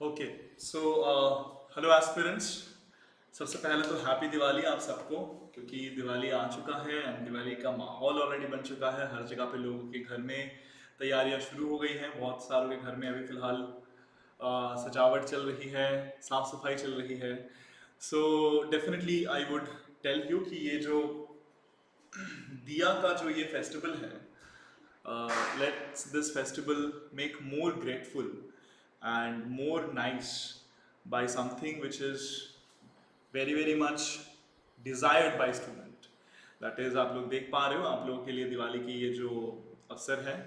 Okay so hello aspirants. सबसे पहले तो हैप्पी दिवाली आप सबको, क्योंकि दिवाली आ चुका है एंड दिवाली का माहौल ऑलरेडी बन चुका है। हर जगह पे लोगों के घर में तैयारियां शुरू हो गई हैं। बहुत सारों के घर में अभी फिलहाल सजावट चल रही है, साफ सफाई चल रही है। So definitely I would tell you कि ये जो दिया का जो ये फेस्टिवल है, let's this festival make more grateful and more nice by something which is very much desired by student. that is आप लोग देख पा रहे हो, आप लोगों के लिए दिवाली की ये जो अवसर है,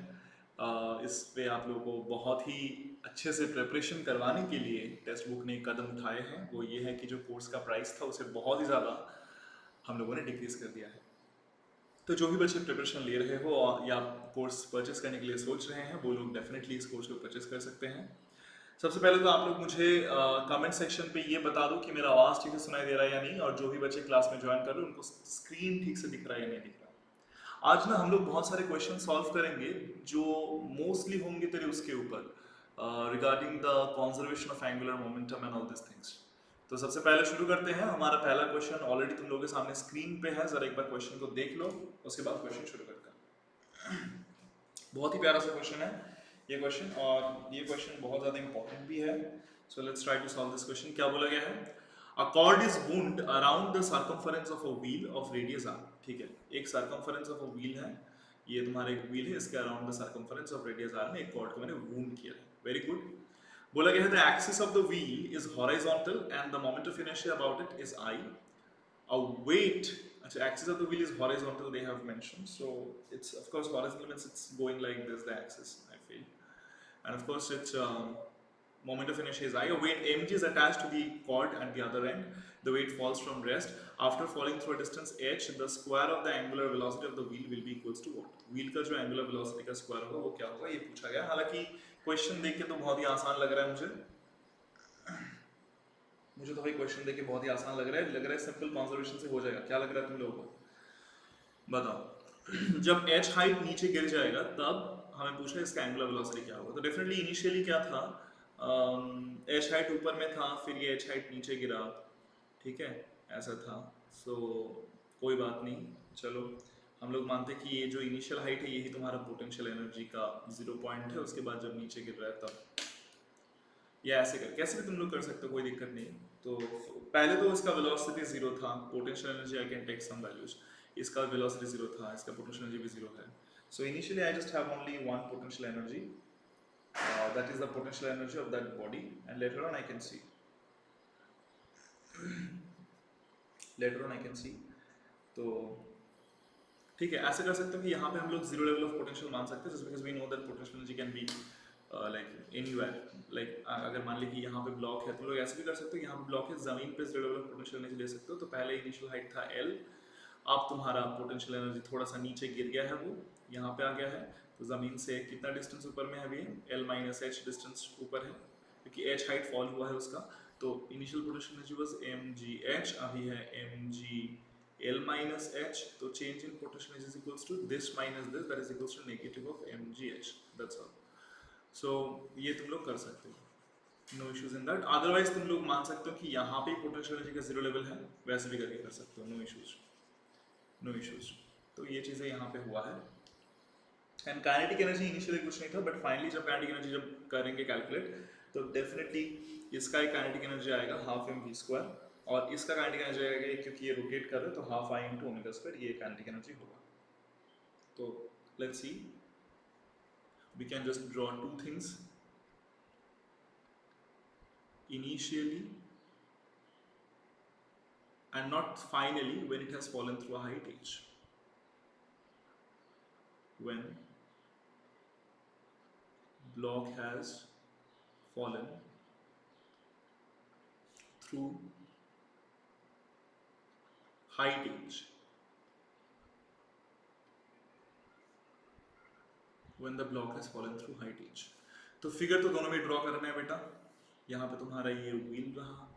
इस पे आप लोगों को बहुत ही अच्छे से प्रिपरेशन करवाने के लिए टेस्ट बुक ने कदम उठाए हैं। वो ये है कि जो कोर्स का प्राइस था उसे बहुत ही ज़्यादा हम लोगों ने डिक्रीज कर दिया है। तो जो भी बच्चे प्रिपरेशन ले रहे हो या कोर्स परचेस करने के लिए सोच रहे हैं, वो लोग डेफिनेटली इस कोर्स को परचेस कर सकते हैं। सबसे पहले तो आप लोग मुझे कमेंट सेक्शन पे ये बता दो कि मेरा आवाज़ ठीक से सुनाई दे रहा है या नहीं, और जो भी बच्चे क्लास में ज्वाइन कर रहे हैं उनको स्क्रीन ठीक से दिख रहा है या नहीं दिख रहा। आज ना हम लोग बहुत सारे क्वेश्चन सॉल्व करेंगे जो मोस्टली होंगे तेरे उसके ऊपर, regarding the conservation of angular momentum and all this things. तो सबसे पहले शुरू करते हैं। हमारा पहला क्वेश्चन ऑलरेडी तुम लोगों के सामने स्क्रीन पे है, जरा एक बार क्वेश्चन को देख लो, उसके बाद क्वेश्चन शुरू करते हैं। बहुत ही प्यारा सा क्वेश्चन है ये क्वेश्चन, और ये क्वेश्चन बहुत ज़्यादा इंपॉर्टेंट भी है। So let's try to solve this question. क्या बोला गया है? A cord is wound around the circumference of a wheel of radius R. ठीक है, एक सर्कमफरेंस ऑफ अ व्हील है, ये तुम्हारा एक व्हील है, इसके around the circumference of radius R में एक कॉर्ड को मैंने वुंड किया है। Very good. बोला गया है the axis of the wheel is horizontal and the moment of inertia about it is I. A weight, actually axis of the wheel is horizontal, they have mentioned, so it's of course horizontal means it's going like this, the axis, I feel. And of course it's moment of inertia is I. A weight mg is attached to the cord at the other end. The weight falls from rest. After falling through a distance h, the square of the angular velocity of the wheel will be equals to what? wheel का जो angular velocity का square होगा वो क्या होगा, ये पूछा गया। हालांकि क्वेश्चन देख के तो बहुत ही आसान लग रहा है मुझे तो भाई क्वेश्चन देख के बहुत ही आसान लग रहा है सिंपल कंजर्वेशन से हो जाएगा। क्या लग रहा है तुम लोगों को, बताओ। जब h हाइट नीचे गिर जाएगा तब हमें पूछा इसका एंगुलर वेलोसिटी क्या होगा। तो डेफिनेटली इनिशियली क्या था, h हाइट ऊपर में था, फिर ये h हाइट नीचे गिरा, ठीक है, ऐसा था। सो कोई बात नहीं, चलो हम लोग मानते हैं कि ये जो इनिशियल हाइट है यही तुम्हारा पोटेंशियल एनर्जी का 0 पॉइंट है। उसके बाद जब नीचे गिर रहा है तब, या ऐसे कर कैसे भी तुम लोग कर सकते हो, कोई दिक्कत नहीं। तो पहले तो इसका वेलोसिटी 0 था, potential energy I can take some values. इसका वेलोसिटी 0 था, इसका पोटेंशियल एनर्जी भी 0 है। So initially I just have only one potential energy, that is the potential energy of that body, and later on I can see तो ठीक है, ऐसे कर सकते हो कि यहाँ पे हम लोग 0 लेवल ऑफ पोटेंशियल मान सकते हैं, just because we know that potential energy can be like anywhere. Like अगर मान ली कि यहाँ पे ब्लॉक है तो लोग ऐसे भी कर सकते हो, यहाँ पे ब्लॉक है, जमीन पे 0 लेवल ऑफ पोटेंशियल एनर्जी ले सकते हो। तो पहले इनिशियल हाइट था L, अब तुम्हारा पोटेंशियल एनर्जी थोड़ा सा नीचे गिर गया है, वो यहाँ पे आ गया है। तो जमीन से कितना डिस्टेंस ऊपर में है अभी, L माइनस H डिस्टेंस ऊपर है, क्योंकि H हाइट फॉल हुआ है उसका। तो initial potential energy was mgh, अभी है mg L minus h, तो change in potential energy is equals to this minus this, that is equals to negative of mgh, that's all. So ये तुम लोग कर सकते हो, no issues in that. Otherwise तुम लोग मान सकते हो कि यहाँ पे पोटेंशियल एनर्जी का 0 लेवल है, वैसे भी करके कर सकते हो, no issues. तो ये चीज़ें यहाँ पे हुआ है। एंड काइनेटिक एनर्जी इनिशियली कुछ नहीं था, बट फाइनली जब काइनेटिक एनर्जी जब करेंगे कैलकुलेट तो डेफिनेटली इसका एक काइनेटिक एनर्जी आएगा हाफ mv², और इसका काइनेटिक एनर्जी आएगा, क्योंकि ये रोटेट कर रहा है तो half I into omega square, ये काइनेटिक एनर्जी होगा। तो let's see, we can just draw two things initially and not finally when it has fallen through a height h. When block has fallen through height h, when the block has fallen through height h. तो figure तो दोनों में draw करना है बेटा। यहाँ पे तुम्हारा ये व्हील रहा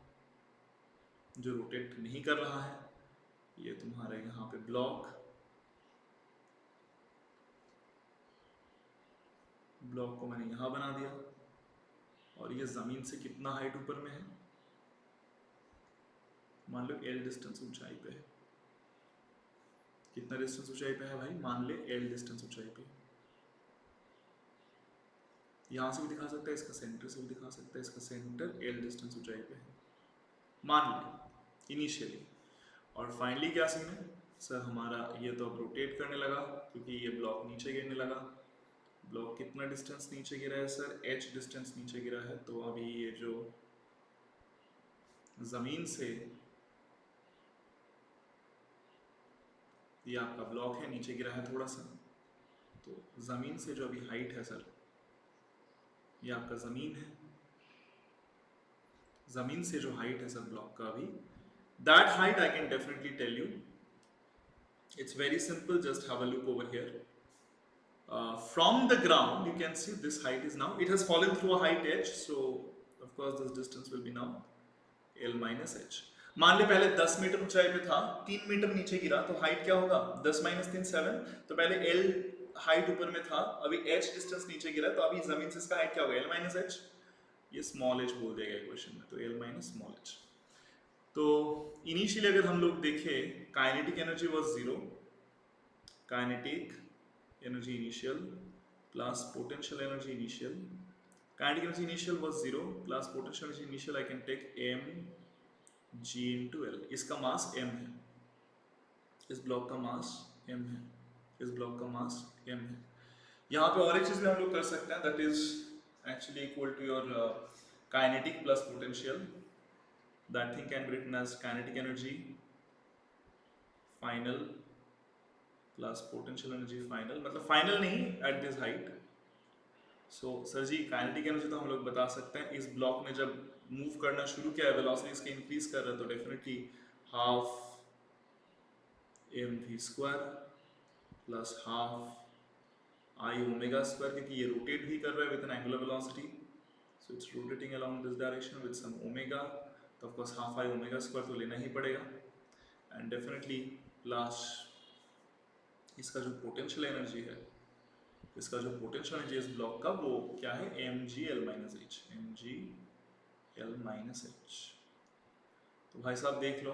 जो रोटेट नहीं कर रहा है, ये तुम्हारा यहाँ पे ब्लॉक को मैंने यहाँ बना दिया, और ये जमीन से कितना हाइट ऊपर में है, मान लो L डिस्टेंस ऊंचाई पे है। कितना डिस्टेंस ऊंचाई पे है भाई, मान ले L डिस्टेंस ऊंचाई पे। यहां से भी दिखा सकता है, इसका सेंटर से भी दिखा सकता है, इसका सेंटर L डिस्टेंस ऊंचाई पे है मान ले इनिशियली। और फाइनली क्या सीन है सर, हमारा ये तो अब रोटेट करने लगा क्योंकि ये ब्लॉक नीचे गिरने लगा। ब्लॉक कितना डिस्टेंस नीचे गिरा है सर, h डिस्टेंस नीचे गिरा है। तो अभी ये जो जमीन से ये आपका ब्लॉक है नीचे गिरा है थोड़ा सा, तो जमीन से जो अभी हाइट है सर, ये आपका जमीन है, जमीन से जो हाइट है सर ब्लॉक का अभी, that height I can definitely tell you, it's very simple, just have a look over here. From the ground you can see this height is now, it has fallen through a height h, so of course this distance will be now L minus h. मान ले पहले 10 metre ऊंचाई पे था, 3 metre नीचे गिरा, तो height क्या होगा, 10 माइनस 3 7। तो पहले L हाइट ऊपर में था, अभी h डिस्टेंस नीचे गिरा, तो अभी जमीन से इसका हाइट क्या होगा, L माइनस h। ये स्मॉल h बोल देगा क्वेश्चन में, तो L माइनस स्मॉल h। तो इनिशियली अगर हम लोग देखें, kinetic energy was 0, kinetic energy initial plus potential energy initial. Kinetic energy initial was 0 plus potential energy initial, I can take m g into L. इसका मास m है, इस block का मास m है, इस ब्लॉक का मास m है। यहाँ पे और एक चीज भी हम लोग कर सकते हैं, that is actually equal to your kinetic plus potential. That thing can be written as kinetic energy final plus potential energy final, मतलब फाइनल नहीं at this height. So sir ji kinetic energy तो हम लोग बता सकते हैं, इस ब्लॉक ने जब मूव करना शुरू किया, वेलोसिटी इसके इंक्रीज कर रहा है, तो definitely half mv² plus half I omega square, क्योंकि ये रोटेट भी कर रहा है with an angular velocity, so it's rotating along this direction with some omega, तो of course half I omega square तो लेना ही पड़ेगा। एंड डेफिनेटली प्लस इसका जो पोटेंशियल एनर्जी है, इसका जो पोटेंशियल एनर्जी इस ब्लॉक का, वो क्या है, mg_l - h, mg_l - h। तो भाई साहब देख लो,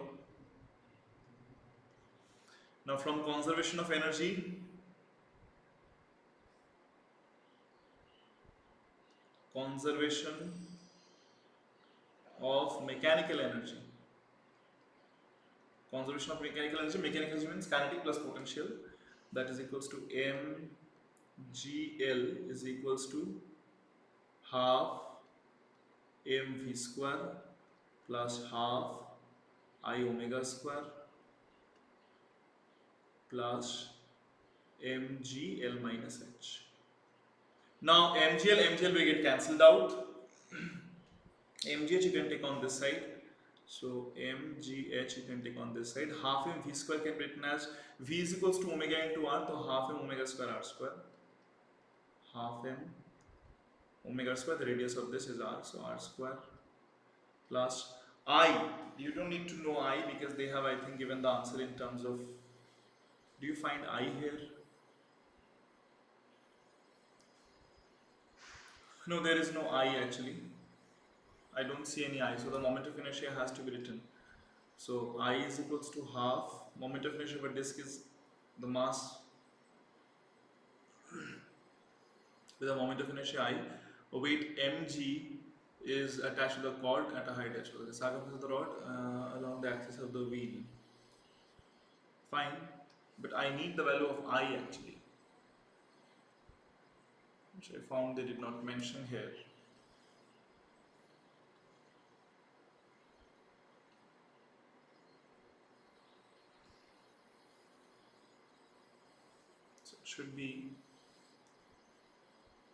now from conservation of energy, conservation of mechanical energy, conservation of mechanical energy, mechanical energy means kinetic plus potential, that is equals to mgl is equals to half mv² plus half I omega square plus mgl minus h. Now mgl will get cancelled out. mgh you can take on this side, so mgh you can take on this side. Half mv square can be written as v is equals to omega into r, so half m omega square r square, half m omega square, the radius of this is r, so r square plus I, you don't need to know I because they have I think given the answer in terms of, do you find I here? No, there is no I actually, I don't see any I, so the moment of inertia has to be written. So I is equals to half moment of inertia of a disk is the mass with a moment of inertia I, weight mg is attached to the cord at a height h, so the circumference of the rod along the axis of the wheel. Fine, but I need the value of I actually, which I found they did not mention here. So it should be,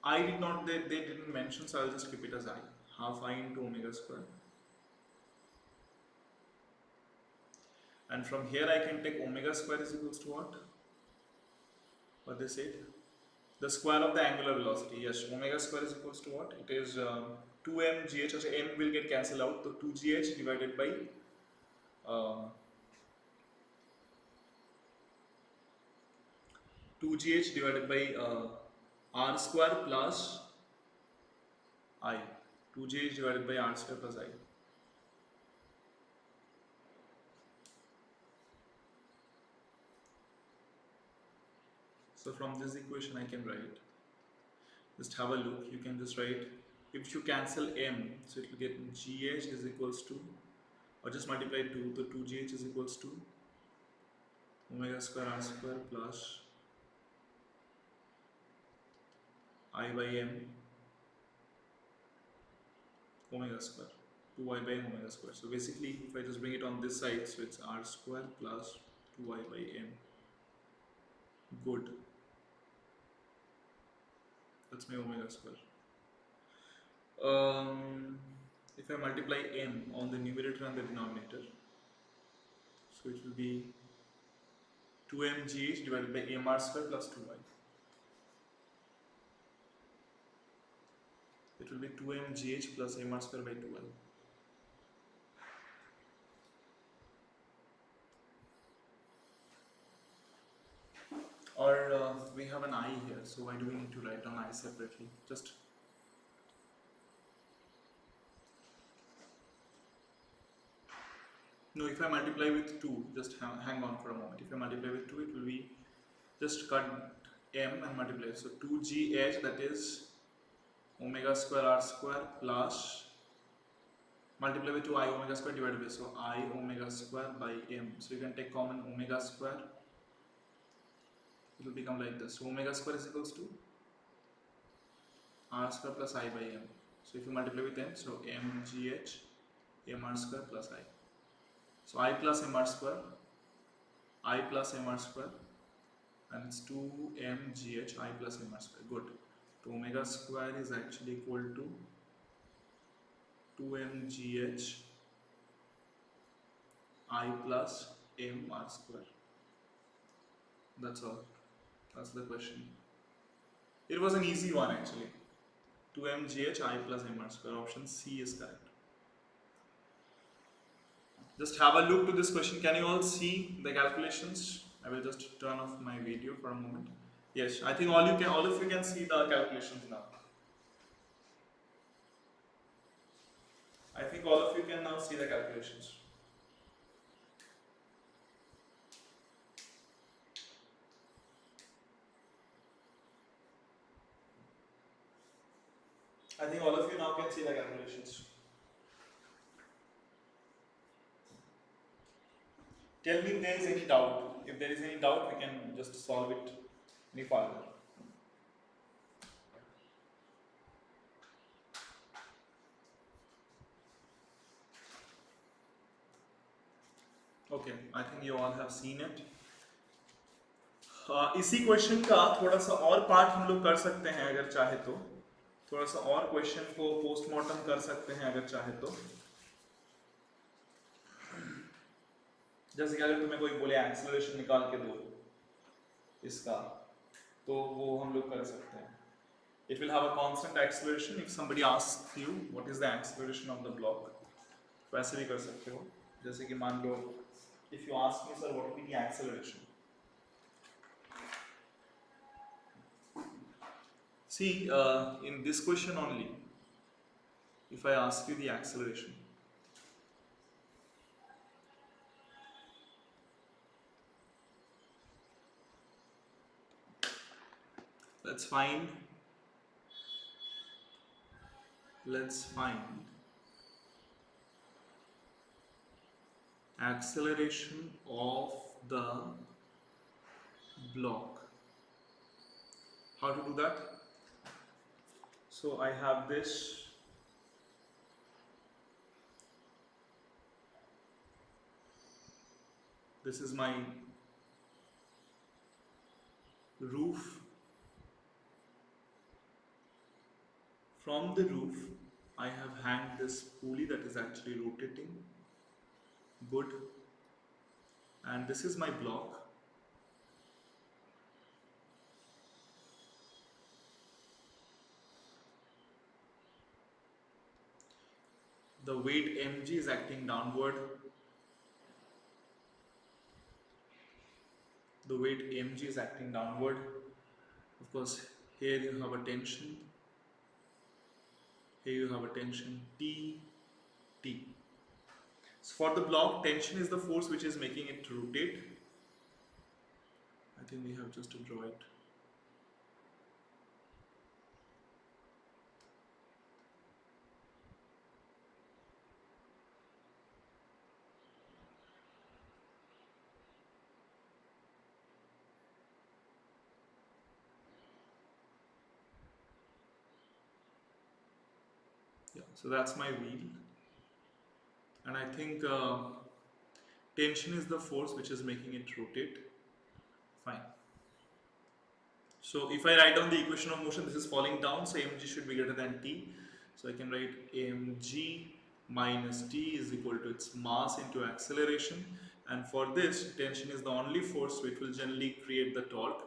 I did not, they didn't mention, so I'll just keep it as I, half I into omega square. And from here I can take omega square is equals to what? What they said? The square of the angular velocity. Yes, omega square is equals to what? It is 2mgh. So m will get cancelled out. So 2gh divided by 2gh divided by r square plus I. 2gh divided by r square plus I. So from this equation I can write, just have a look, you can just write, if you cancel m, so it will get gh is equals to, or just multiply 2, so 2gh is equals to omega square r square plus I by m omega square, 2y by m omega square. So basically if I just bring it on this side, so it's r square plus 2y by m. Good, that's my omega square. If I multiply m on the numerator and the denominator, so it will be 2mgh divided by mr square plus 2y. It will be 2mgh plus mr square by 2y. Or we have an I here, so why do we need to write down I separately? Just no, if I multiply with 2, just hang on for a moment. If I multiply with 2, it will be, just cut m and multiply. So 2gh, that is omega square r square plus, multiply with 2i omega square divided by, so I omega square by m. So you can take common omega square, it will become like this. So omega square is equals to r square plus I by m. So if you multiply with m, so mgh mr square plus I. So I plus mr square, I plus mr square, and it's 2mgh I plus mr square. Good. So omega square is actually equal to 2mgh I plus mr square. That's all. That's the question. It was an easy one actually. 2mgh I plus mr square. Option C is correct. Just have a look to this question. Can you all see the calculations? I will just turn off my video for a moment. Yes, I think all of you can see the calculations now. I think all of you can now see the calculations. I think all of you now can see the calculations. Tell me if there is any doubt. If there is any doubt, we can just solve it any further. Okay, I think you all have seen it. इसी question का थोड़ा सा और part हम लोग कर सकते हैं अगर चाहे तो, थोड़ा सा और क्वेश्चन को पोस्टमार्टम कर सकते हैं अगर चाहे तो। जैसे कि अगर तुम्हें कोई बोले एक्सेलरेशन निकाल के दो इसका, तो वो हम लोग कर सकते हैं। It will have a constant acceleration. If somebody asks you what is the acceleration of the block, वैसे भी कर सकते हो। जैसे कि मान लो, if you ask me, sir, what will be the acceleration? See, in this question only, if I ask you the acceleration, let's find acceleration of the block. How to do that? So I have this, this is my roof. From the roof I have hanged this pulley that is actually rotating. Good. And this is my block. The weight mg is acting downward. The weight mg is acting downward. Of course, here you have a tension. Here you have a tension T, T. So for the block, tension is the force which is making it rotate. I think we have just to draw it. Yeah, so that's my wheel. And I think tension is the force which is making it rotate. Fine. So if I write down the equation of motion, this is falling down, so mg should be greater than t. So I can write mg minus t is equal to its mass into acceleration. And for this, tension is the only force which will generally create the torque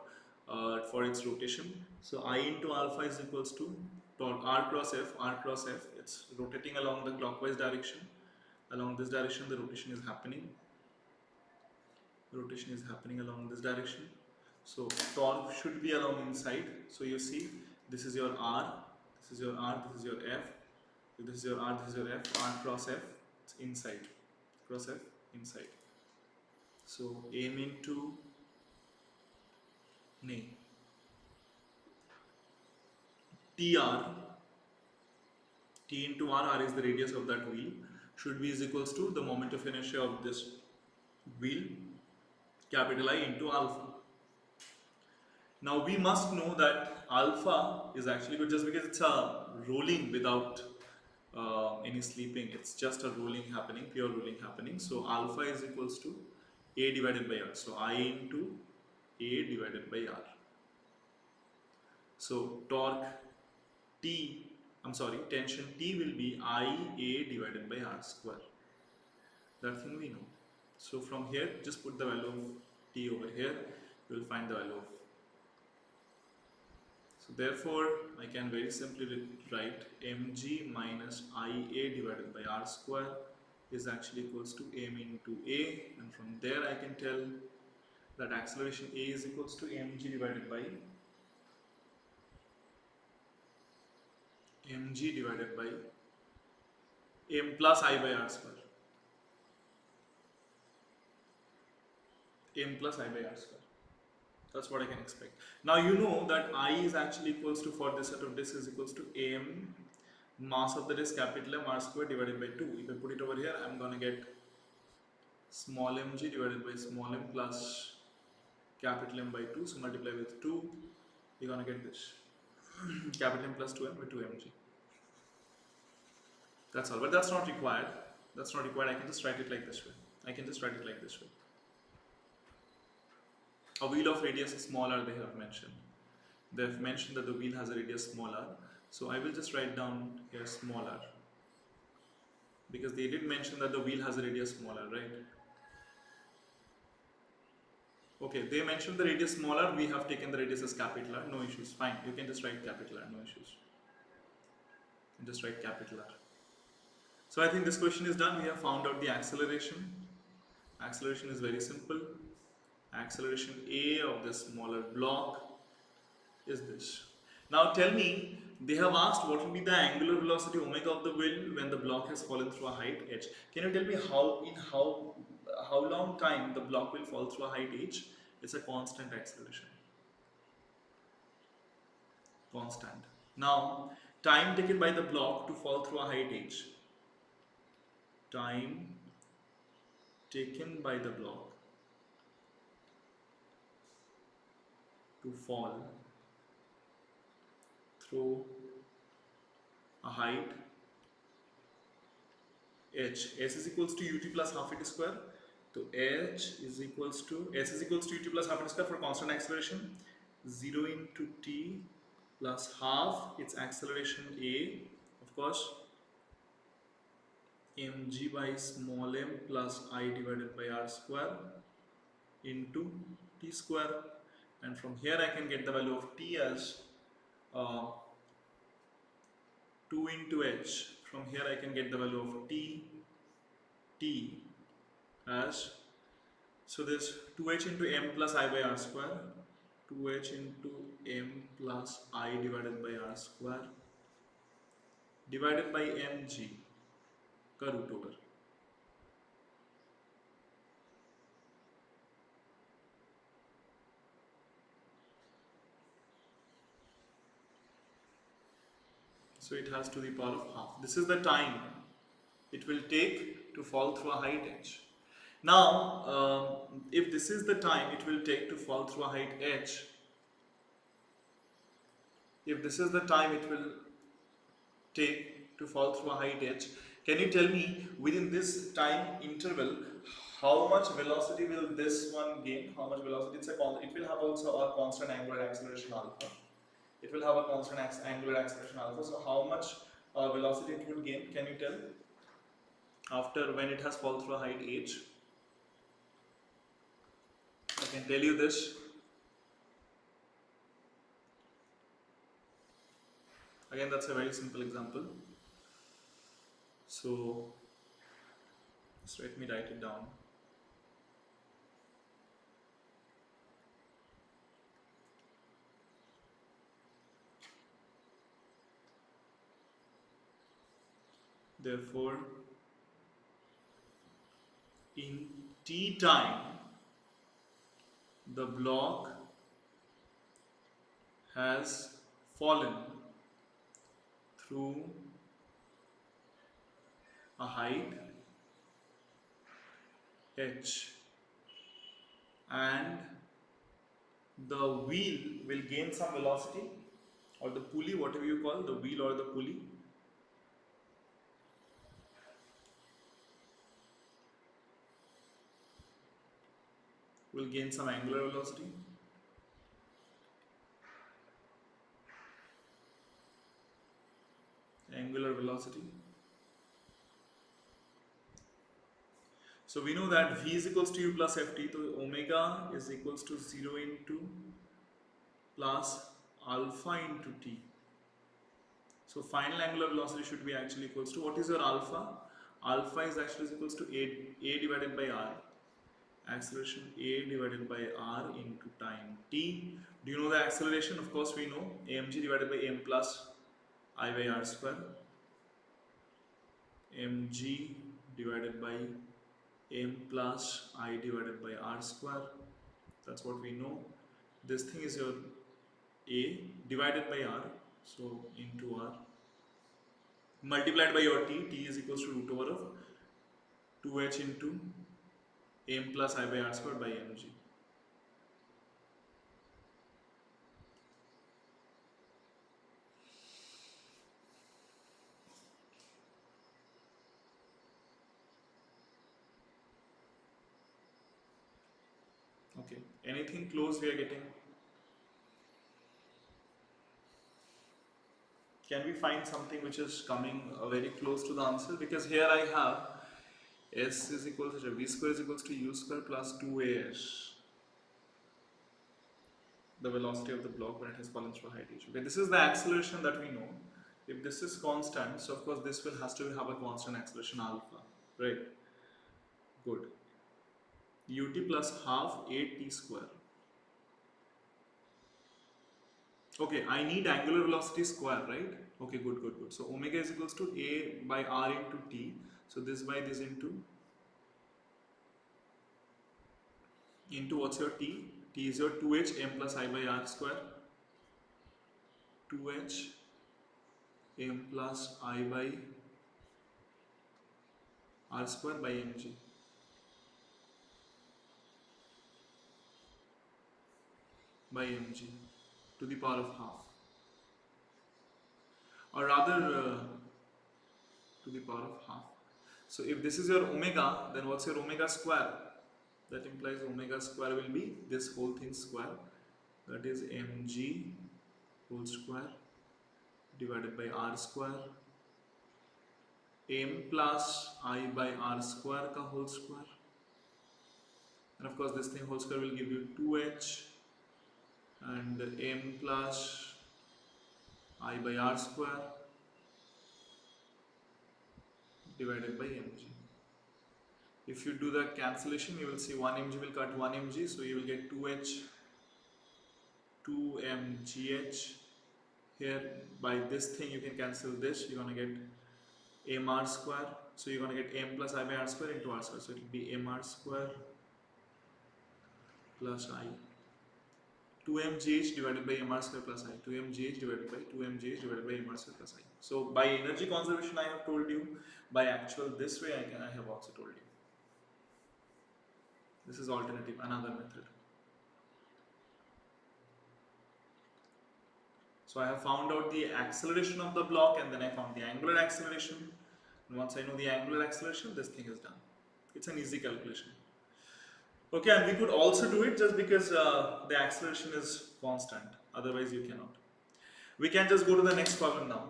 for its rotation. So I into alpha is equals to torque r cross f, it's rotating along the clockwise direction. Along this direction, the rotation is happening. Rotation is happening along this direction. So torque should be along inside. So you see, this is your R, this is your R, this is your F, this is your R, this is your F, R cross F, it's inside, cross F, inside. So m into, nay, TR, T into R is the radius of that wheel, should be is equals to the moment of inertia of this wheel, capital I into alpha. Now we must know that alpha is actually good just because it's a rolling without any sleeping. It's just a rolling happening, pure rolling happening. So alpha is equals to A divided by R. So I into A divided by R. So torque T, tension T will be IA divided by R square. That thing we know. So from here, just put the value of T over here. You will find the value of. So therefore, I can very simply write mg minus Ia divided by R square is actually equals to m into A, and from there I can tell that acceleration A is equals to mg divided by m plus I by R square. M plus I by R square. That's what I can expect. Now you know that I is actually equals to, for this set of discs, is equals to m mass of the disc capital M R square divided by 2. If I put it over here, I'm gonna get small mg divided by small m plus capital M by 2. So multiply with 2, you're gonna get this capital M plus 2m by 2mg. That's all, but that's not required. That's not required. I can just write it like this way. A wheel of radius smaller, they have mentioned. They have mentioned that the wheel has a radius smaller. So I will just write down here smaller, because they did mention that the wheel has a radius smaller, right? Okay, they mentioned the radius smaller, we have taken the radius as capital R, no issues, fine. You can just write capital R, no issues. And just write capital R. So I think this question is done. We have found out the acceleration. Acceleration is very simple. Acceleration A of this smaller block is this. Now tell me, they have asked what will be the angular velocity omega of the wheel when the block has fallen through a height h. Can you tell me how long time the block will fall through a height h? It's a constant acceleration. Constant. Now, time taken by the block to fall through a height h. Time taken by the block to fall through a height h. S is equals to ut plus half it square. So h is equals to s is equals to ut plus half it square for constant acceleration. 0 into t plus half its acceleration a, of course, mg by small m plus I divided by r square into t square, and from here I can get the value of t as 2 into h. From here I can get the value of t as, so this 2h into m plus I by r square, 2h into m plus I divided by r square divided by mg का root over. So it has to the power of half. This is the time it will take to fall through a height h. Now, if this is the time it will take to fall through a height h, if this is the time it will take to fall through a height h, can you tell me within this time interval how much velocity will this one gain? How much velocity? It will have also a constant angular acceleration alpha. It will have a constant angular acceleration alpha. So how much velocity it will gain? Can you tell? After when it has fallen through a height h, I can tell you this. Again, that's a very simple example. So just let me write it down. Therefore, in t time, the block has fallen through a height h, and the wheel will gain some velocity, or the pulley, whatever you call the wheel or the pulley, will gain some angular velocity. So we know that v is equals to u plus ft, so omega is equals to 0 into plus alpha into t. So final angular velocity should be actually equals to, what is your alpha? Alpha is actually equals to a divided by r, acceleration a divided by r into time t. Do you know the acceleration? Of course we know, amg divided by m plus I by r square, mg divided by m plus I divided by r square. That's what we know. This thing is your a divided by r, so into r, multiplied by your t is equals to root over of 2h into m plus I by r square by mg. Okay, anything close we are getting? Can we find something which is coming very close to the answer? Because here I have s is equals to v square is equals to u square plus 2as, the velocity of the block when it has fallen through height h. Okay, this is the acceleration that we know. If this is constant, so of course this will has to have a constant acceleration alpha, right? Good. Ut plus half 8t square. Okay, I need angular velocity square, right? Okay, good. So omega is equals to a by r into t. So this by this into what's your t? T is your 2h m plus I by r square. 2h m plus I by r square by mg. By mg to the power of half. Or rather, to the power of half. So if this is your omega, then what's your omega square? That implies omega square will be this whole thing square, that is mg whole square divided by r square, m plus I by r square ka whole square, and of course this thing whole square will give you 2h and m plus I by r square divided by mg. If you do the cancellation, you will see 1 mg will cut 1 mg, so you will get 2h 2mgh Here by this thing you can cancel this, you're gonna get m r square, so you're gonna get m plus I by r square into r square, so it will be m r square plus I, 2mgh divided by mr square plus I, 2mgh divided by 2mgh divided by mr square plus I. So by energy conservation I have told you, by actual this way I have also told you. This is alternative, another method. So I have found out the acceleration of the block and then I found the angular acceleration. And once I know the angular acceleration, this thing is done. It's an easy calculation. Okay, and we could also do it just because the acceleration is constant. Otherwise you cannot. We can just go to the next problem now.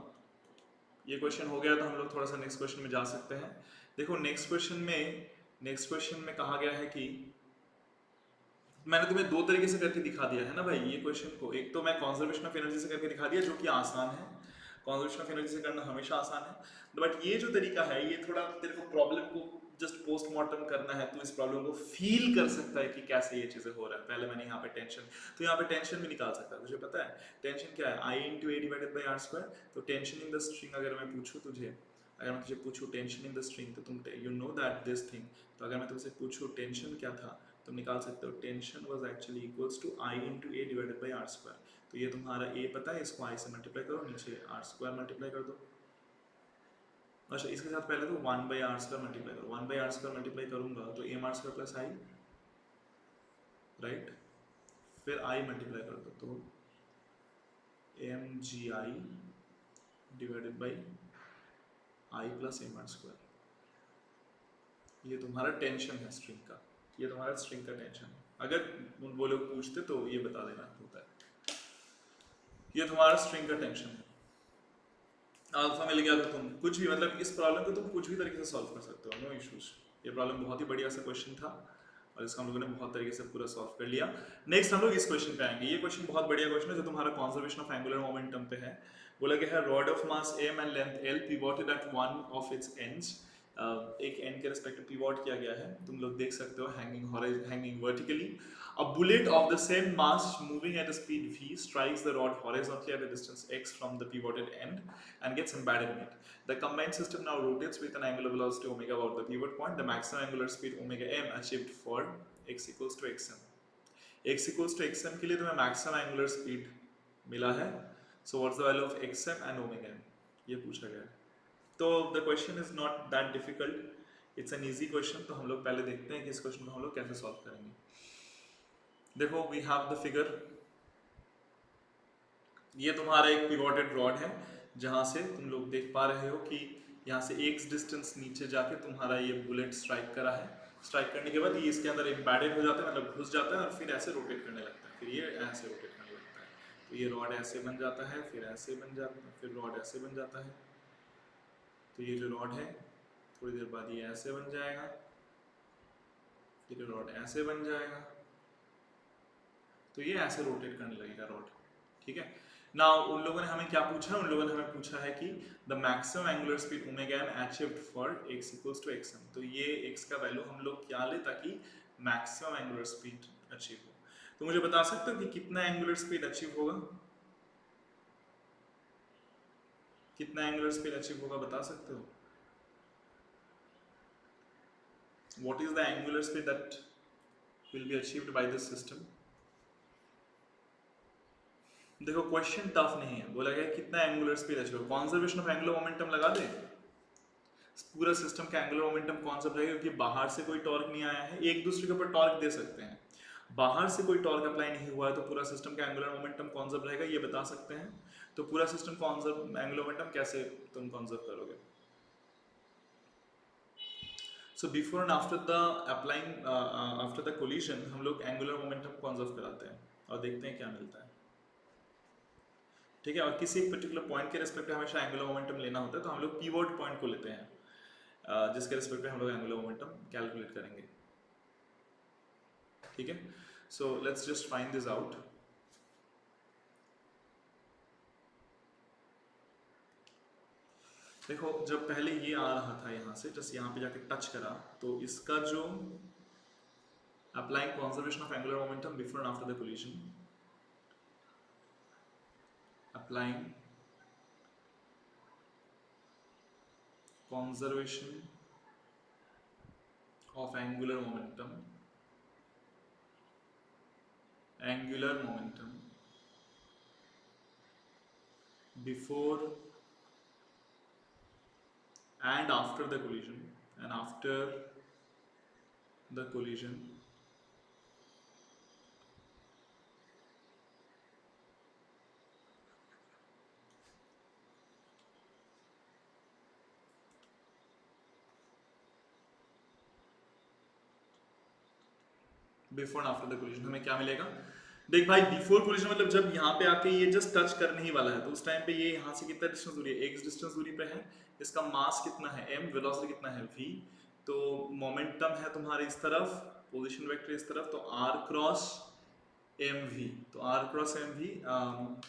ये question हो गया तो हम लोग थोड़ा सा next question में जा सकते हैं. देखो नेक्स्ट क्वेश्चन में कहा गया है कि मैंने तुम्हें दो तरीके से करके दिखा दिया है ना भाई ये क्वेश्चन को. एक तो मैं कंजर्वेशन ऑफ एनर्जी से करके दिखा दिया जो कि आसान है. कंजर्वेशन ऑफ एनर्जी से करना हमेशा आसान है, बट ये जो तरीका है ये थोड़ा तेरे को प्रॉब्लम को जस्ट पोस्टमार्टम करना है, तो इस प्रॉब्लम को फील कर सकता है कि कैसे ये चीजें हो रहा है. पहले मैंने यहाँ पे टेंशन, तो यहाँ पे टेंशन भी निकाल सकता है. तुझे पता है टेंशन क्या है, I into A divided by R square. तो टेंशन इन द स्ट्रिंग अगर मैं पूछूँ तुझे, अगर मैं तुझे पूछूँ टेंशन इन द स्ट्रिंग, तो तुम you know that this thing. तो अगर मैं तुमसे पूछूँ टेंशन क्या था, तुम निकाल सकते हो tension was actually equals to I into A divided by R square. तो ये तुम्हारा ए पता है, इसको आई से मल्टीप्लाई करो, नीचे आर स्क्वायर मल्टीप्लाई कर दो. अच्छा इसके साथ पहले तो 1 बाई आर स्क्वायर मल्टीप्लाई करो. 1 बाई आर स्क्वायर मल्टीप्लाई करूंगा तो M R square plus I, right. फिर आई मल्टीप्लाई कर दो तो M G I divided by I plus M R square. ये तुम्हारा टेंशन है स्ट्रिंग का, ये तुम्हारा स्ट्रिंग का टेंशन है. अगर वो लोग पूछते तो ये बता देना होता है. ये तुम्हारा स्ट्रिंग का टेंशन है. अल्फा मिल गया तो तुम कुछ भी, मतलब इस प्रॉब्लम को तुम कुछ भी तरीके से सॉल्व कर सकते हो, नो इश्यूज. ये प्रॉब्लम बहुत ही बढ़िया सा क्वेश्चन था और इसको हम लोगों ने बहुत तरीके से पूरा सॉल्व कर लिया. नेक्स्ट हम लोग इस क्वेश्चन पे आएंगे. ये क्वेश्चन बहुत बढ़िया क्वेश्चन है जो तुम्हारा कंजर्वेशन ऑफ एंगुलर मोमेंटम पे है. बोला गया है rod of mass m and length l pivoted at one of its ends. एक एंड के रिस्पेक्टिव पिवोट किया गया है, तुम लोग देख सकते हो hanging vertically. A bullet of the same mass moving at a speed v strikes the rod horizontally at a distance x from the pivoted end and gets embedded in it. The combined system now rotates with an angular velocity omega about the pivot point. The maximum angular speed omega m achieved for x equals to xm. x equals to xm के लिए तुम्हें maximum angular speed मिला है. So what's the value of xm and omega m? ये पूछा गया है. तो the question is not that difficult. It's an easy question. तो हम लोग पहले देखते हैं कि इस क्वेश्चन को हम लोग कैसे सॉल्व करेंगे. देखो वी हैव द फिगर. ये तुम्हारा एक पिवोटेड रॉड है जहां से तुम लोग देख पा रहे हो कि यहाँ से x डिस्टेंस नीचे जाके तुम्हारा ये बुलेट स्ट्राइक करा है. स्ट्राइक करने के बाद ये इसके अंदर एम्बेडेड हो जाता है, मतलब घुस जाता है और फिर ऐसे रोटेट करने लगता है. फिर ये ऐसे रोटेट करने लगता है. तो ये रॉड ऐसे बन जाता है, फिर ऐसे बन जाता है, फिर रॉड ऐसे बन जाता है. तो ये जो रॉड है थोड़ी देर बाद ये ऐसे बन जाएगा, फिर रॉड ऐसे बन जाएगा. तो ये ऐसे रोटेट करने लगेगा रॉड. ठीक है. नाउ उन लोगों ने हमें क्या पूछा है, उन लोगों ने हमें पूछा है कि the maximum angular speed omega m achieved for x equals to xm. तो ये x का वैल्यू हम लोग क्या ले ताकि मैक्सिमम एंगुलर स्पीड अचीव हो. तो मुझे बता सकते हो कि कितना एंगुलर स्पीड अचीव होगा, कितना एंगुलर स्पीड अचीव होगा बता सकते हो. What is the angular speed that will be achieved by this system. देखो क्वेश्चन टफ नहीं है. बोला गया कितना एंगुलर स्पीड अचीव हो. कंजर्वेशन ऑफ एंगुलर मोमेंटम लगा दे. पूरा सिस्टम का एंगुलर मोमेंटम कॉन्सेप्ट है क्योंकि बाहर से कोई टॉर्क नहीं आया है. एक दूसरे के ऊपर टॉर्क दे सकते हैं, बाहर से कोई टॉर्क अप्लाई नहीं हुआ है, तो पूरा सिस्टम का एंगुलर मोमेंटम कॉन्जर्व रहेगा, ये बता सकते हैं. तो पूरा सिस्टम कॉन्जर्व एंगुलर मोमेंटम कैसे तुम कॉन्जर्व करोगे. So before and after the applying after the collision हम लोग एंगुलर मोमेंटम कॉन्जर्व कराते हैं और देखते हैं क्या मिलता है. ठीक है. और किसी एक पर्टिकुलर पॉइंट के रिस्पेक्ट में हमेशा एंगुलर मोमेंटम लेना होता है, तो हम लोग पिवोट पॉइंट को लेते हैं जिसके रिस्पेक्ट में हम लोग एंगुलर मोमेंटम कैलकुलेट करेंगे. ठीक है. So let's just find this out. देखो जब पहले ये आ रहा था यहाँ से, जस्ट यहाँ पे जाके टच करा, तो इसका जो applying conservation of angular momentum before and after the collision, applying conservation of angular momentum before and after the collision, and after the collision before and after the collision हमें क्या मिलेगा। देख भाई, बिफोर कोलिजन मतलब जब यहाँ पे आके ये जस्ट टच करने ही वाला है, तो उस टाइम पे ये यहाँ से कितना डिस्टेंस दूरी है, x डिस्टेंस दूरी पे है, इसका मास कितना है m, वेलोसिटी कितना है v, तो मोमेंटम है तुम्हारे इस तरफ, पोजीशन वेक्टर इस तरफ, तो r क्रॉस mv, तो r क्रॉस mv,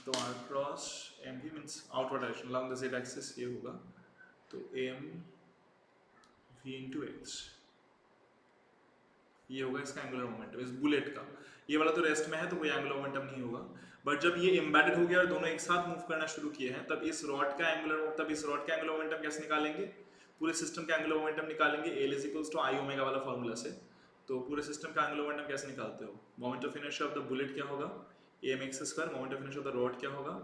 तो r cross mv means outward direction along the z axis, ये होगा तो m v into x, ये होगा इसका एंगुलर मोमेंटम इस बुलेट का। ये वाला तो रेस्ट में है तो कोई एंगुलर मोमेंटम नहीं होगा, बट जब ये एम्बेडेड हो गया और दोनों एक साथ मूव करना शुरू किए हैं, तब इस रॉड का एंगुलर मोमेंटम कैसे निकालेंगे, पूरे सिस्टम का एंगुलर मोमेंटम निकालेंगे L = I ओमेगा वाला फार्मूला से। तो पूरे सिस्टम का एंगुलर मोमेंटम कैसे निकालते हो, moment of inertia of the bullet क्या होगा, mx², moment of inertia of the rod क्या होगा,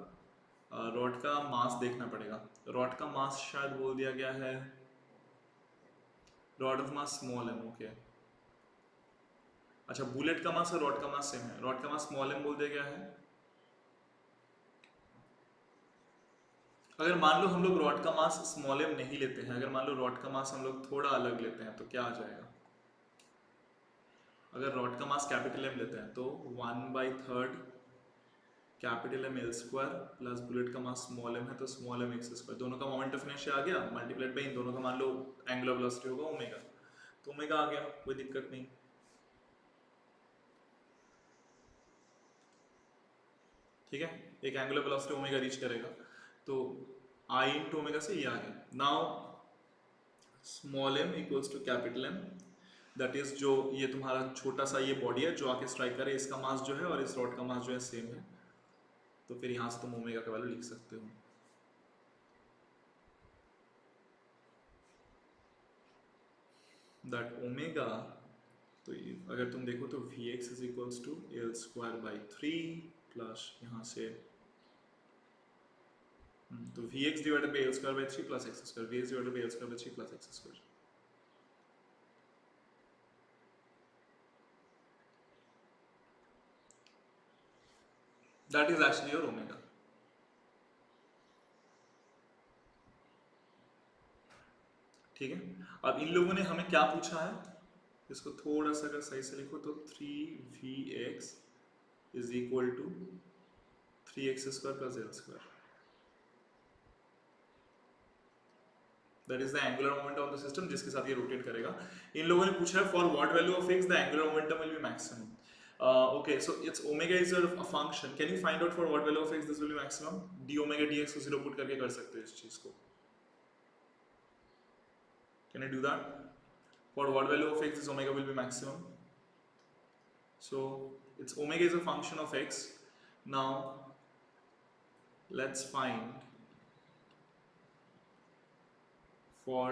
रॉड का मास देखना पड़ेगा, रॉड का मास शायद बोल दिया गया है, rod of mass small m, okay. अच्छा, बुलेट का मास और रॉड का मास सेम है, रॉड का मास स्मॉल m बोल दिया गया है। अगर मान लो हम लोग रॉड का मास स्मॉल m नहीं लेते हैं, अगर मान लो रॉड का मास हम लोग थोड़ा अलग लेते हैं, तो क्या आ जाएगा, अगर रॉड का मास कैपिटल M लेते हैं तो 1/3 capital M L² plus bullet का मास स्मॉल m है तो स्मॉल m x², दोनों का मोमेंट ऑफ इनर्शिया आ गया, मल्टीप्लाइड बाय इन दोनों का मान लो एंगुलर वेलोसिटी होगा ओमेगा, तो ओमेगा आ गया, कोई दिक्कत नहीं। ठीक है, एक एंगुलर वेलोसिटी ओमेगा रीच करेगा, तो I इंटू ओमेगा से ये आ गया। Now small m equals to capital M, that is जो ये तुम्हारा छोटा सा ये बॉडी है जो आके स्ट्राइक करे, इसका मास जो है और इस रॉड का मास जो है सेम है, तो फिर यहाँ से तुम ओमेगा का वैल्यू लिख सकते हो। दैट ओमेगा, तो अगर तुम देखो तो Vx is equals to L²/3 plus यहाँ से तो Vx divided by L²/3 plus x², Vx divided by L²/3 plus x², that is actually your omega. ठीक है, अब इन लोगों ने हमें क्या पूछा है, इसको थोड़ा सा अगर सही से लिखो तो 3Vx is equal to 3x² plus L², that is the angular momentum of the system जिसके साथ ये रोटेट करेगा। इन लोगों ने पूछा है for what value of x the angular momentum will be maximum. Okay, so its omega is a function. Can you find out for what value of x this will be maximum? d omega dx को 0 put करके कर सकते हो इस चीज को। Can you do that? For what value of x this omega will be maximum? So its omega is a function of x. Now let's find for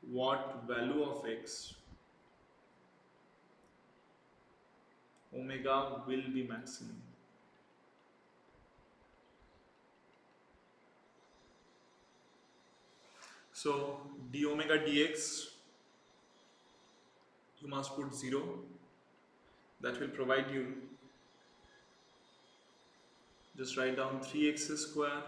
what value of x omega will be maximum. So d omega dx you must put 0, that will provide you, just write down 3x²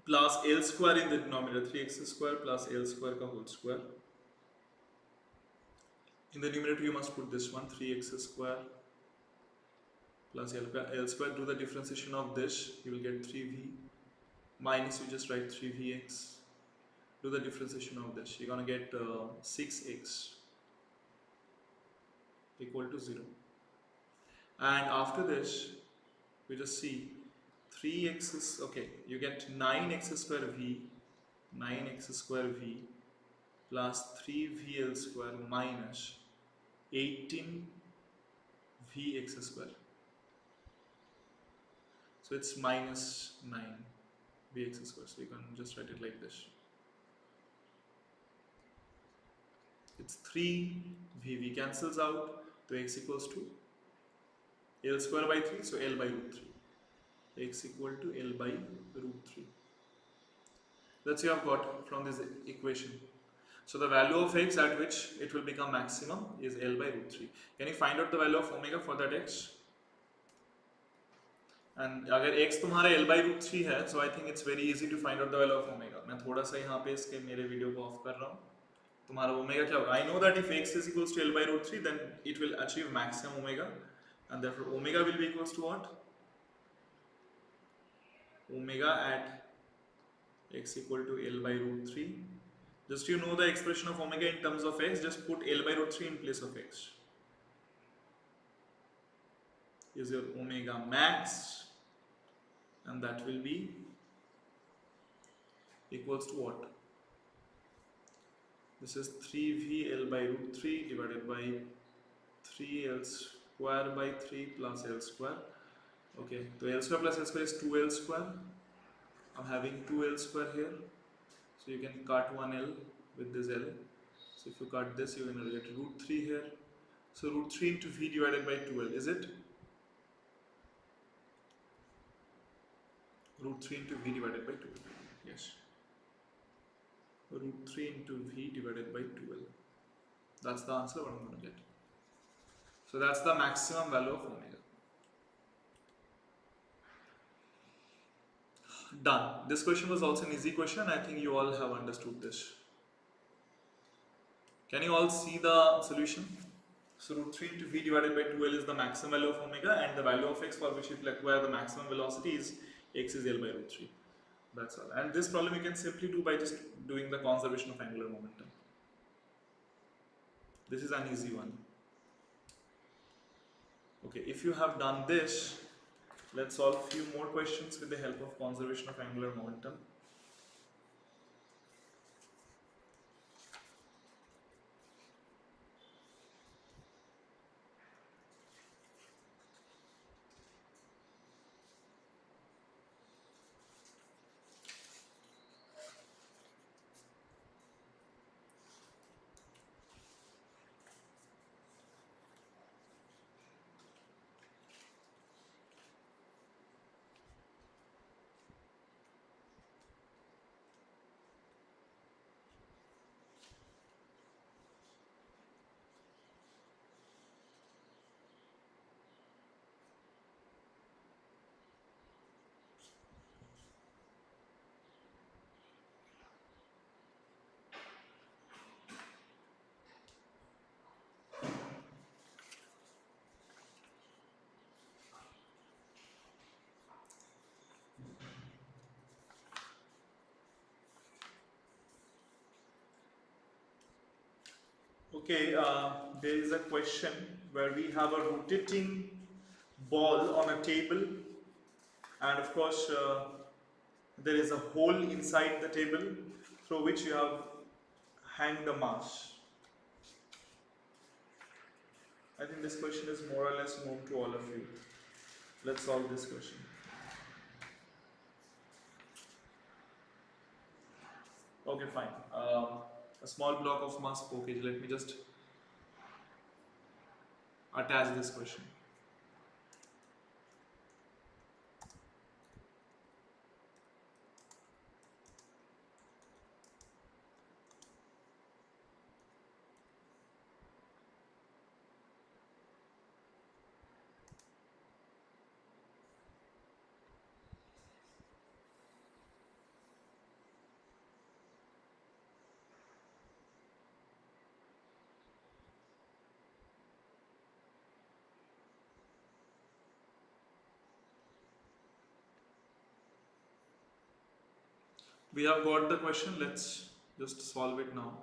plus L² in the denominator, 3x² plus L² का whole square. In the numerator you must put this one, 3x² plus L². Do the differentiation of this, you will get 3v minus, you just write 3vx. Do the differentiation of this, you're gonna get 6x equal to 0. And after this we just see 3x is okay, you get 9x² v plus 3vl² minus 18vx². So it's minus 9 Vx square. So you can just write it like this. It's 3 V cancels out, so x equals to L square by 3, so L by root 3. X equal to L by root 3. That's you have got from this equation. So the value of x at which it will become maximum is L by root 3. Can you find out the value of omega for that x? And अगर x तुम्हारा L by root 3 है, so I think it's very easy to find out the value of omega. मैं थोड़ा सा यहाँ पे इसके मेरे वीडियो को ऑफ कर रहा हूँ. तुम्हारा ओमेगा क्या होगा? I know that if x is equals to L by root 3, then it will achieve maximum omega, and therefore omega will be equals to what? Omega at x equal to L by root 3. Just you know the expression of omega in terms of x, just put L by root 3 in place of x. Is your omega max, and that will be equals to what? This is 3v L by root 3 divided by 3L square by 3 plus L square. Okay, so L square plus L square is 2L square. I'm having 2L square here, so you can cut one L with this L. So if you cut this, you're going to get root 3 here. So root 3 into v divided by 2L, is it? Root 3 into v divided by 2L, yes. Root 3 into v divided by 2L. That's the answer what I'm going to get. So that's the maximum value of omega. Done. This question was also an easy question. I think you all have understood this. Can you all see the solution? So root 3 into v divided by 2L is the maximum value of omega, and the value of x for which it will acquire the maximum velocity is x is L by root 3. That's all. And this problem you can simply do by just doing the conservation of angular momentum. This is an easy one. Okay, if you have done this, let's solve a few more questions with the help of conservation of angular momentum. Okay, there is a question where we have a rotating ball on a table, and of course there is a hole inside the table through which you have hang the mass. I think this question is more or less known to all of you. Let's solve this question. Okay, fine. A small block of mass pokage. Let me just attach this question. We have got the question. Let's just solve it now.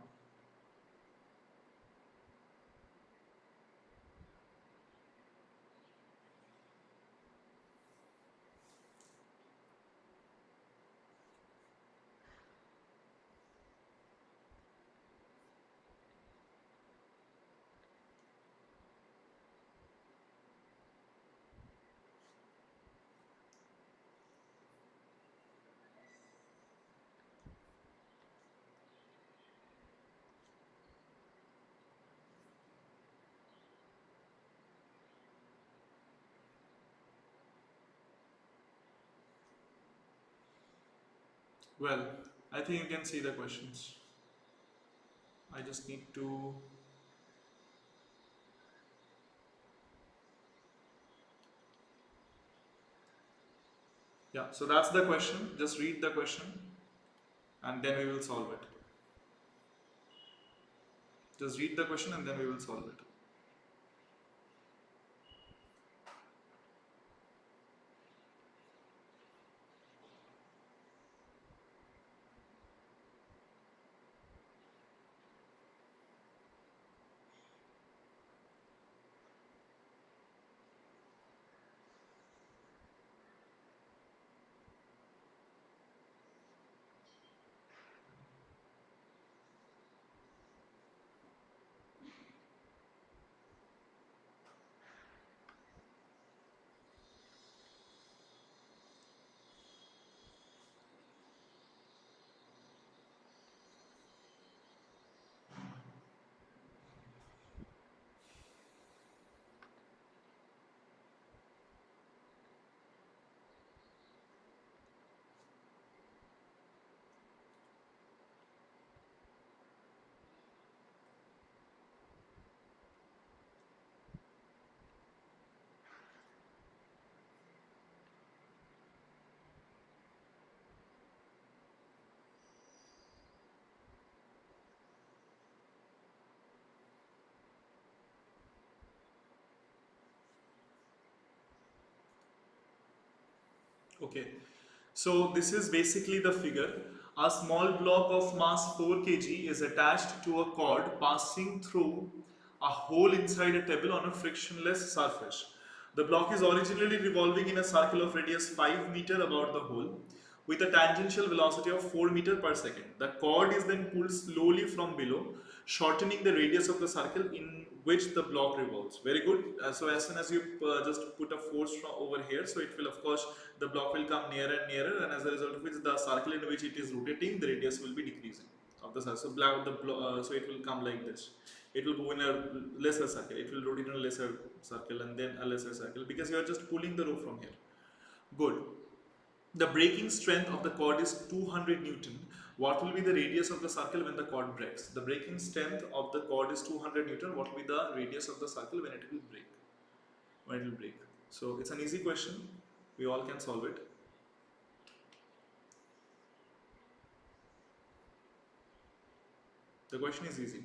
Well, I think you can see the questions. I just need to. Yeah, so that's the question. Just read the question and then we will solve it. Just read the question and then we will solve it. Okay, so this is basically the figure. A small block of mass 4 kg is attached to a cord passing through a hole inside a table on a frictionless surface. The block is originally revolving in a circle of radius 5 meter about the hole with a tangential velocity of 4 meter per second. The cord is then pulled slowly from below, shortening the radius of the circle in which the block revolves. Very good. So as soon as you just put a force from over here, so it will, of course, the block will come nearer and nearer, and as a result of which the circle in which it is rotating, the radius will be decreasing of the circle. So, so it will come like this. It will go in a lesser circle. It will rotate in a lesser circle and then a lesser circle because you are just pulling the rope from here. Good. The breaking strength of the cord is 200 Newton. What will be the radius of the circle when the cord breaks? The breaking strength of the cord is 200 Newton. What will be the radius of the circle when it will break? When it will break. So it's an easy question. We all can solve it. The question is easy.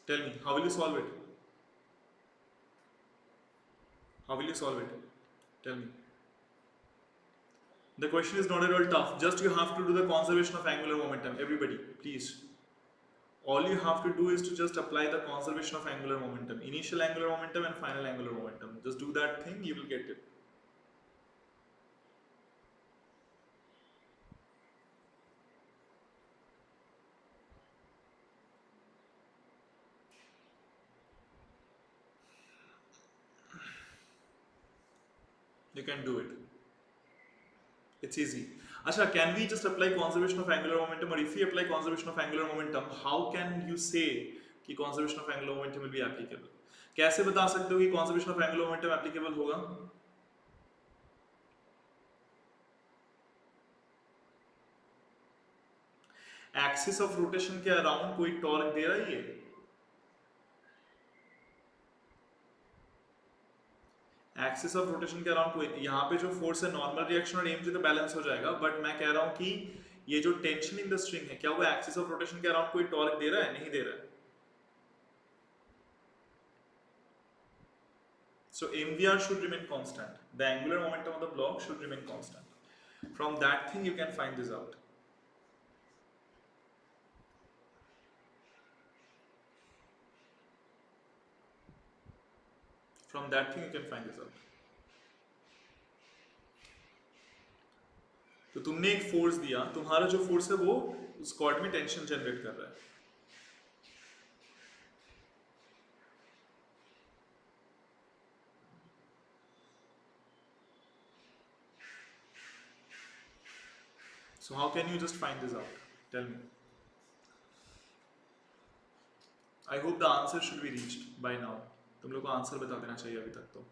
Tell me, how will you solve it? How will you solve it? Tell me. The question is not at all tough. Just you have to do the conservation of angular momentum. Everybody, please. All you have to do is to just apply the conservation of angular momentum. Initial angular momentum and final angular momentum. Just do that thing, you will get it. You can do it. It's easy. Asha, can we just apply conservation of angular momentum, or if we apply conservation of angular momentum, how can you say कि conservation of angular momentum will be applicable? कैसे बता सकते हो कि conservation of angular momentum applicable होगा? Axis of rotation के around कोई torque दे रहा है ये? एक्सिस ऑफ रोटेशन के अराउंड कोई, यहाँ पे जो फोर्स है नॉर्मल रिएक्शन और एम से तो बैलेंस हो जाएगा, बट मैं कह रहा हूँ कि ये जो टेंशन इन द स्ट्रिंग है, क्या वो एक्सिस ऑफ रोटेशन के अराउंड कोई टॉर्क दे रहा है? नहीं दे रहा है. So MVR should remain constant. The angular momentum of the block should remain constant. From that thing you can find this out. From that thing you can find this out. तो तुमने एक force दिया, तुम्हारा जो force है वो उस cord में टेंशन जनरेट कर रहा है. So how can you just find this out? Tell me. I hope the answer should be reached by now. तुम लोग को आंसर बता देना चाहिए अभी तक तो।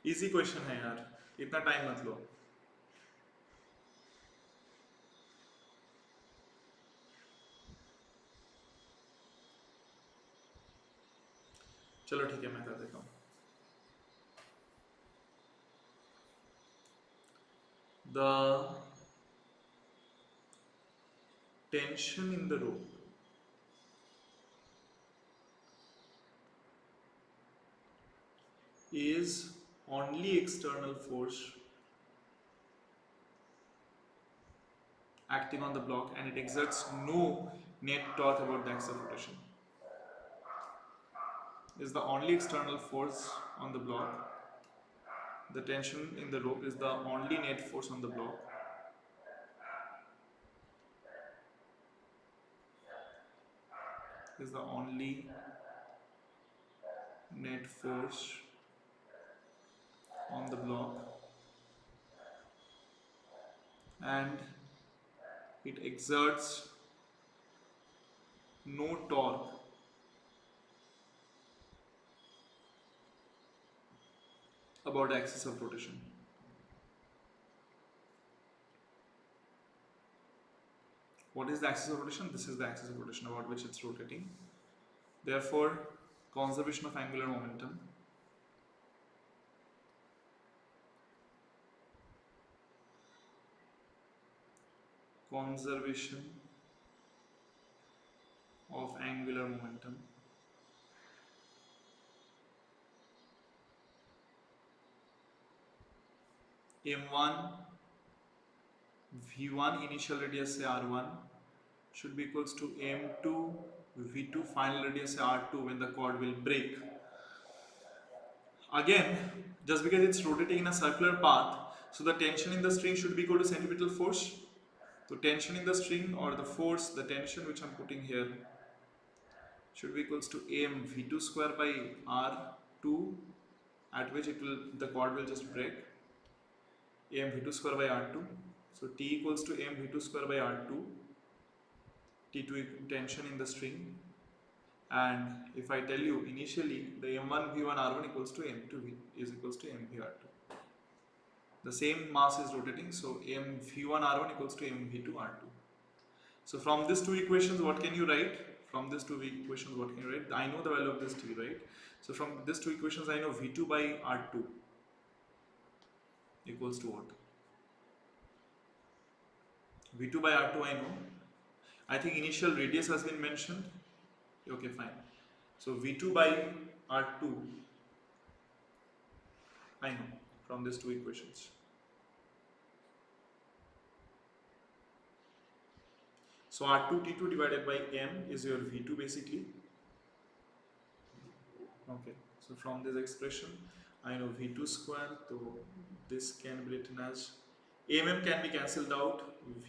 इजी क्वेश्चन है यार, इतना टाइम मत लो। चलो ठीक है, मैं कर देता हूँ। The tension in the rope is only external force acting on the block and it exerts no net torque about the axis of rotation. Is the only external force on the block. The tension in the rope is the only net force on the block. Is the only net force on the block, and it exerts no torque about the axis of rotation. What is the axis of rotation? This is the axis of rotation about which it's rotating. Therefore, conservation of angular momentum m1 v1 initial radius से r1 should be equals to m2 v2 final radius से r2 when the cord will break. Again, just because it's rotating in a circular path, so the tension in the string should be equal to centripetal force. So tension in the string, or the force, the tension which I'm putting here, should be equals to am v2 square by r2, at which the cord will just break. Am v2 square by r2. So T equals to am v2 square by r2. T2 tension in the string. And if I tell you initially the m1 v1 r1 equals to m2 v is equals to m v r2. The same mass is rotating, so m v1 r1 equals to m v2 r2. So from these two equations, what can you write? From these two equations, what can you write? I know the value of this T, right? So from these two equations, I know v2 by r2 equals to what? v2 by r2 I know. I think initial radius has been mentioned. Okay, fine. So v2 by r2 I know from these two equations. So r2 t2 divided by m is your v2 basically. Okay, so from this expression I know v2 square, so this can be written as mm can be cancelled out.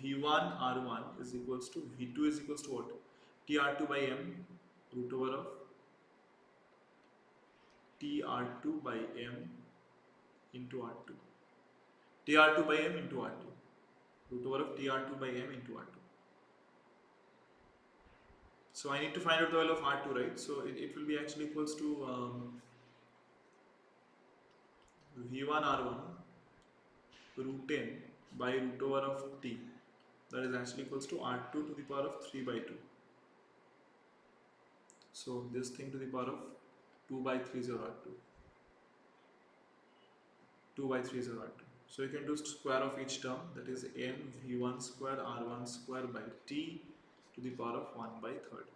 v1 r1 is equals to v2 is equals to what? tr2 by m root over of tr2 by m into r2. tr2 by m into r2. Root over of tr2 by m into r2. So I need to find out the value of r2, right? So it will be actually equals to v1 r1 root 10 by root over of t. That is actually equals to r2 to the power of 3 by 2. So this thing to the power of 2 by 3 is your r2. 2 by 3 is your r2. So you can do square of each term, that is m v1 square r1 square by t to the power of 1 by third.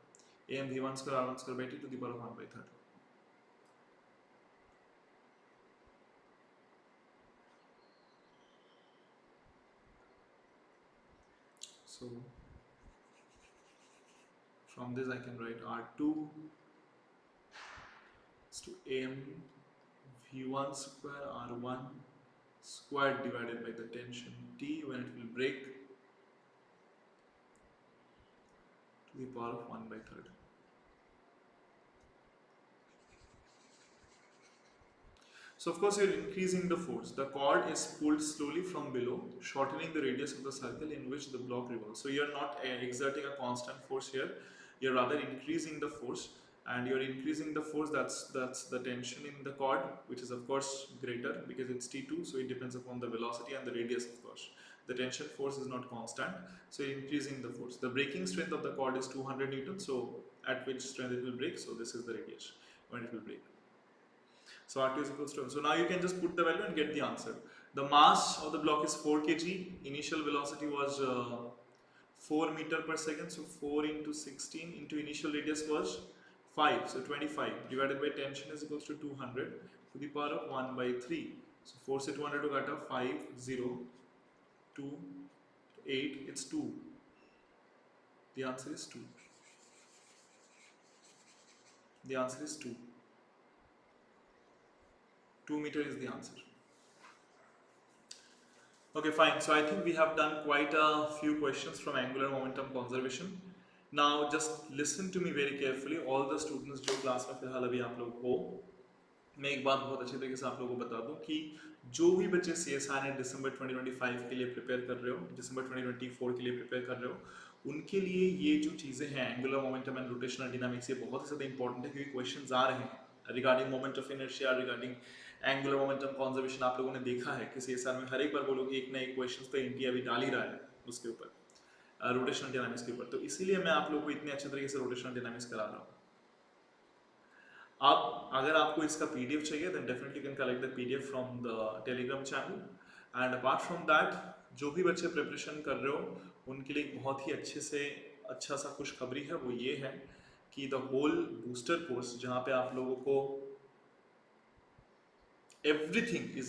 am v1 square r1 square by t to the power of 1 by third. So from this I can write r2 is to m v1 square r1 squared divided by the tension T when it will break to the power of 1 by third. So of course you are increasing the force. The cord is pulled slowly from below, shortening the radius of the circle in which the block revolves. So you are not exerting a constant force here. You are rather increasing the force. and you're increasing the force, that's the tension in the cord, which is of course greater because it's T2, so it depends upon the velocity and the radius. Of course the tension force is not constant, so you're increasing the force. The breaking strength of the cord is 200 newtons, so at which strength it will break, so this is the radius when it will break. So R2 is equals to, so now you can just put the value and get the answer. The mass of the block is 4 kg, initial velocity was 4 meter per second, so 4 into 16 into initial radius was 5, so 25 divided by tension is equals to 200 to the power of 1 by 3. So 4 से 200 को काटा 5 0 2 8, it's 2. The answer is 2. The answer is 2. 2 meter is the answer. Okay, fine. So I think we have done quite a few questions from angular momentum conservation. Now just listen to me very carefully, all the students जो class में फिलहाल अभी आप लोग हो, मैं एक बात बहुत अच्छी तरीके से आप लोगों को बता दूं कि जो भी बच्चे CSIR NET दिसंबर 2025 के लिए प्रिपेयर कर रहे हो, दिसंबर 2024 के लिए प्रिपेयर कर रहे हो, उनके लिए ये जो चीज़ें हैं angular momentum and rotational dynamics, ये बहुत ही ज़्यादा इंपॉर्टेंट है क्योंकि क्वेश्चंस आ रहे हैं regarding moment of inertia, regarding angular momentum conservation. आप लोगों ने देखा है कि CSIR में हर एक बार बोलोगे एक ना एक क्वेश्चन तो इंडिया भी डाल ही रहा है उसके ऊपर रोटेशनल डायनामिक्स के ऊपर. तो इसीलिए मैं आप लोगों को इतने अच्छे तरीके से रोटेशनल डायनामिक्स करा रहा हूँ. अब अगर आपको इसका PDF चाहिए then definitely you can collect the PDF from the Telegram channel. And apart from that, जो भी बच्चे प्रिपरेशन कर रहे हो उनके लिए बहुत ही अच्छे से अच्छा सा खुशखबरी है, वो ये है कि द होल बूस्टर कोर्स जहाँ पे आप लोगों को everything is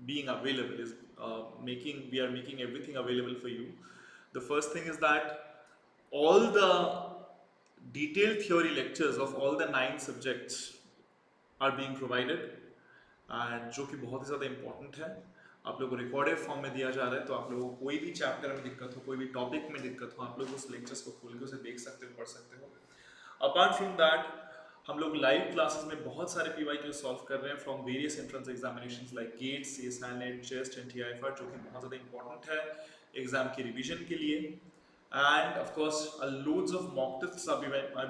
being available, is we are making everything available for you. The first thing is that all the detailed theory lectures of all the 9 subjects are being provided, and जो कि बहुत ही ज़्यादा important है. आप लोगों को recorded form में दिया जा रहा है, तो आप लोगों को कोई भी चैप्टर में दिक्कत हो, कोई भी टॉपिक में दिक्कत हो, आप लोग उस लेक्चर्स को खोल के उसे देख सकते हो, पढ़ सकते हो. अपार्ट फ्रॉम दैट हम लोग लाइव क्लासेस में बहुत सारे PYQ सॉल्व कर रहे हैं from various entrance examinations like get, CSIR NET, chest and TIFR, जो कि बहुत ज़्यादा इंपॉर्टेंट है एग्जाम की रिविजन के लिए. And of course loads of mock tests are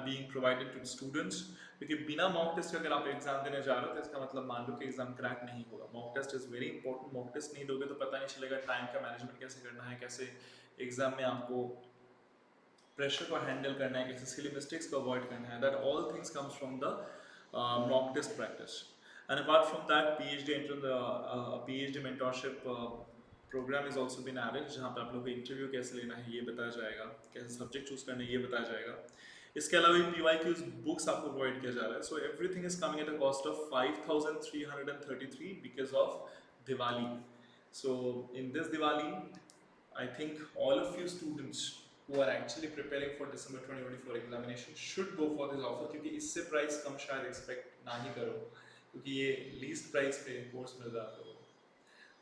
being provided to the students, क्योंकि बिना मॉक टेस्ट के अगर आप एग्जाम देने जा रहे हो तो इसका मतलब मान लो कि एग्जाम क्रैक नहीं होगा. Mock test is very important. Mock test नहीं दोगे तो पता नहीं चलेगा टाइम का मैनेजमेंट कैसे करना है, कैसे एग्जाम में आपको प्रेशर को हैंडल करना है, कैसे सिली मिस्टेक्स को अवॉइड करना है. That all things comes from the mock test practice. And apart from that PhD mentorship program is also been added, जहाँ पे आप लोग को इंटरव्यू कैसे लेना है ये बताया जाएगा, कैसे सब्जेक्ट चूज करना है ये बताया जाएगा. इसके अलावा PYQs बुक्स आपको प्रोवाइड किया जा रहा है. So everything is coming at a cost of 5333 because of Diwali. So in this Diwali I think all of you students who are actually preparing for December 2024 examination should go for this offer, क्योंकि इससे price कम शायद expect ना ही करो, क्योंकि ये least price पे course मिल रहा है आपको.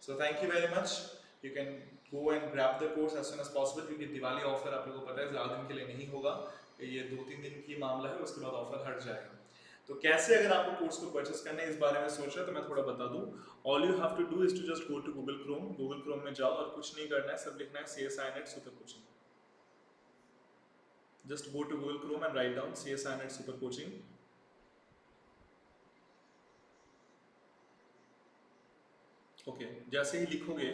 So thank you very much. You can go and grab the course as soon as possible, क्योंकि दिवाली ऑफर आप लोगों को पता है ज़्यादा दिन के लिए नहीं होगा, ये 2-3 दिन की मामला है, उसके बाद ऑफर हट जाएगा. तो कैसे अगर आपको कोर्स को परचेस करना है इस बारे में सोच रहे हो तो मैं थोड़ा बता दूं. All you have to do is to just go to Google Chrome में जाओ और कुछ नहीं करना है, सब लिखना है CSIR NET Supercoaching. Just go to Google Chrome and write down CSIR NET Supercoaching. Okay, जैसे ही लिखोगे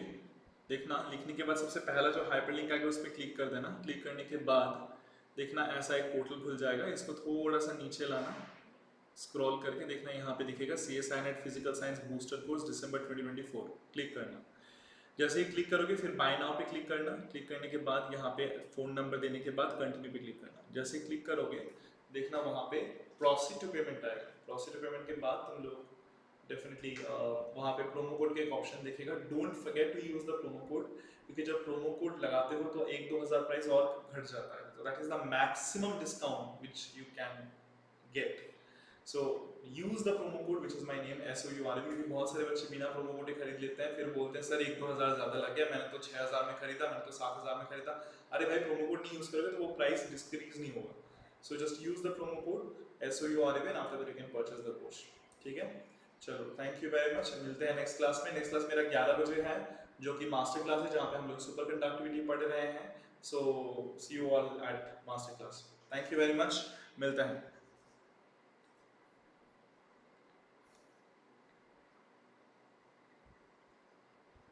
देखना, लिखने के बाद सबसे पहला जो हाइपरलिंक आएगा उस पर क्लिक कर देना. क्लिक करने के बाद देखना ऐसा एक पोर्टल खुल जाएगा. इसको थोड़ा सा नीचे लाना, स्क्रॉल करके देखना यहाँ पे दिखेगा CSIR NET physical science booster course December 2024. Click करना. जैसे ही क्लिक करोगे फिर बाय नाउ पे क्लिक करना. क्लिक करने के बाद यहाँ पे फ़ोन नंबर देने के बाद कंटिन्यू पे क्लिक करना. जैसे ही क्लिक करोगे देखना वहाँ पे प्रोसीड टू पेमेंट आएगा. प्रोसीड टू पेमेंट के बाद तुम लोग डेफिनेटली वहाँ पे प्रोमो कोड का एक ऑप्शन दिखेगा. Don't forget to use the promo code, क्योंकि जब प्रोमो कोड लगाते हो तो 1-2 हज़ार प्राइस और घट जाता है. तो that is the maximum discount which you can get. So use the promo code which is my name SOURV, क्योंकि बहुत सारे बच्चे बिना प्रोमो कोड खरीद लेते हैं, फिर बोलते हैं सर 1-2 हज़ार ज़्यादा लग गया, मैंने तो 6,000 में खरीदा, मैंने तो 7,000 में खरीदा. अरे भाई प्रोमो कोड नहीं यूज़ करोगे तो वो प्राइस डिस्क्रीज नहीं होगा. So just use the promo code SOURV and after that you can purchase the course. ठीक है, चलो थैंक यू वेरी मच. मिलते हैं नेक्स्ट क्लास में. नेक्स्ट क्लास मेरा 11 बजे है, जो कि मास्टर क्लास है, जहाँ पे हम लोग सुपर कंडक्टिविटी पढ़ रहे हैं. So see you all at master class. Thank you very much. मिलते हैं.